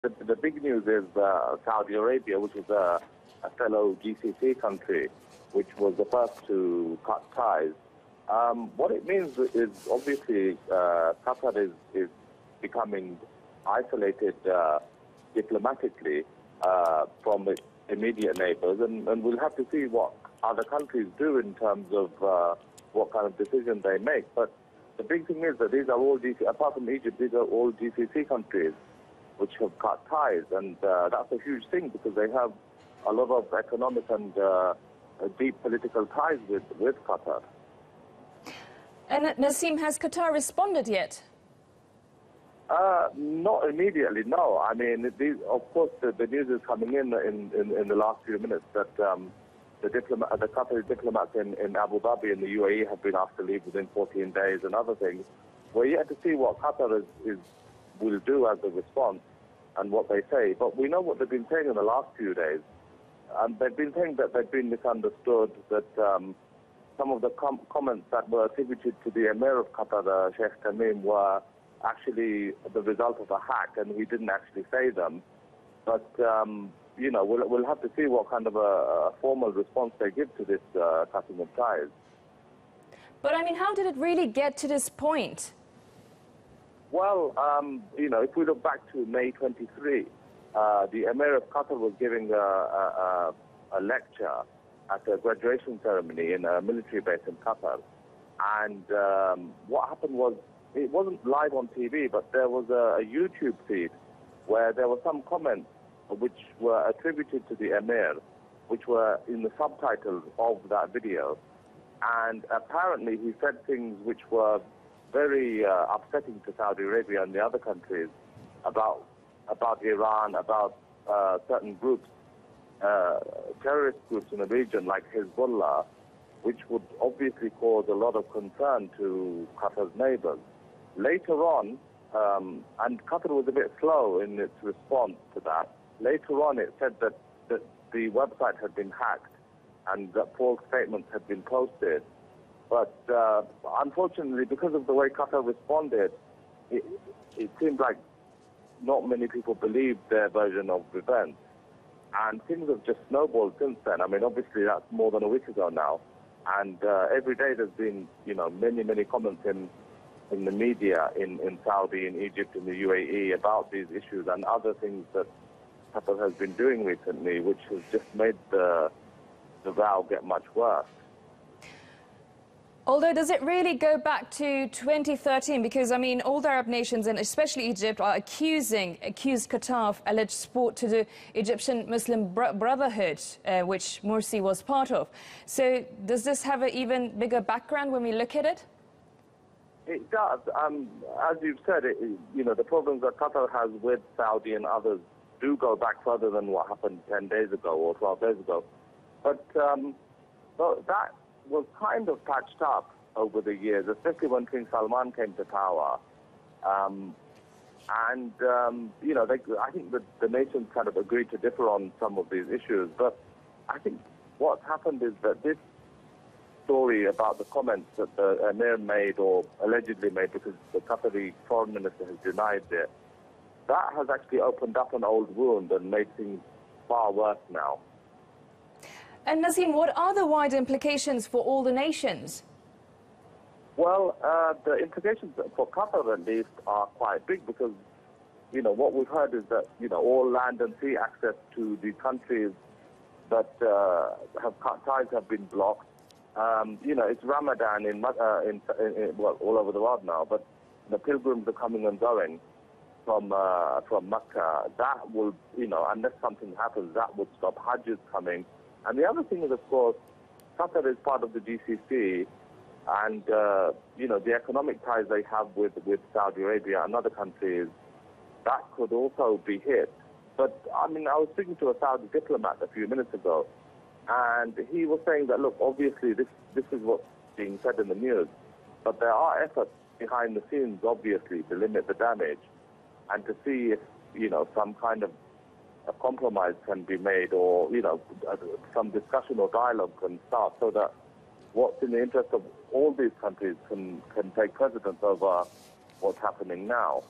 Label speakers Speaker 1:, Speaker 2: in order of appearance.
Speaker 1: the big news is Saudi Arabia, which is a fellow GCC country, which was the first to cut ties. What it means is obviously Qatar is becoming isolated diplomatically from its immediate neighbors, and we'll have to see what other countries do in terms of what kind of decision they make. But the big thing is that these are all apart from Egypt, these are all GCC countries which have cut ties, and that's a huge thing because they have a lot of economic and deep political ties with Qatar.
Speaker 2: And Nasim, has Qatar responded yet?
Speaker 1: Not immediately, no. I mean, of course, the news is coming in the last few minutes that the Qatari diplomats in Abu Dhabi and the UAE have been asked to leave within 14 days and other things. We're yet to see what Qatar will do as a response and what they say. But we know what they've been saying in the last few days. And they've been saying that they've been misunderstood, that some of the comments that were attributed to the Emir of Qatar, Sheikh Tamim, were actually the result of a hack, and he didn't actually say them. But, you know, we'll have to see what kind of a formal response they give to this cutting of ties.
Speaker 2: But, I mean, how did it really get to this point?
Speaker 1: Well, you know, if we look back to May 23, the Emir of Qatar was giving a lecture at a graduation ceremony in a military base in Qatar. And what happened was, it wasn't live on TV, but there was a YouTube feed where there were some comments which were attributed to the Emir, which were in the subtitles of that video. And apparently he said things which were very upsetting to Saudi Arabia and the other countries about Iran, about certain groups, terrorist groups in the region like Hezbollah, which would obviously cause a lot of concern to Qatar's neighbors. Later on, and Qatar was a bit slow in its response to that, later on it said that the website had been hacked and that false statements had been posted. But unfortunately, because of the way Qatar responded, it seemed like not many people believed their version of events. And things have just snowballed since then. I mean, obviously, that's more than a week ago now. And every day there's been, you know, many comments in the media in Saudi, in Egypt, in the UAE about these issues and other things that Qatar has been doing recently, which has just made the row get much worse.
Speaker 2: Although, does it really go back to 2013? Because, I mean, all the Arab nations, and especially Egypt, are accused Qatar of alleged support to the Egyptian Muslim Brotherhood, which Morsi was part of. So does this have an even bigger background when we look at it?
Speaker 1: It does. As you've said, you know, the problems that Qatar has with Saudi and others do go back further than what happened 10 days ago or 12 days ago. But that was kind of patched up over the years, especially when King Salman came to power. You know, I think that the nations kind of agreed to differ on some of these issues. But I think what's happened is that this story about the comments that the Emir made or allegedly made, because the Qatari foreign minister has denied it, that has actually opened up an old wound and made things far worse now.
Speaker 2: And Nasim, what are the wider implications for all the nations?
Speaker 1: Well, the implications for Qatar at least are quite big because, you know, what we've heard is that, you know, all land and sea access to the countries that have cut ties have been blocked. You know, it's Ramadan well, all over the world now, but the pilgrims are coming and going from Mecca. That will, you know, unless something happens, that would stop Hajj coming. And the other thing is, of course, Qatar is part of the GCC, and, you know, the economic ties they have with Saudi Arabia and other countries, that could also be hit. But, I mean, I was speaking to a Saudi diplomat a few minutes ago, and he was saying that, look, obviously this is what's being said in the news, but there are efforts behind the scenes, obviously, to limit the damage and to see if, you know, some kind of a compromise can be made, or, you know, some discussion or dialogue can start so that what's in the interest of all these countries can take precedence over what's happening now.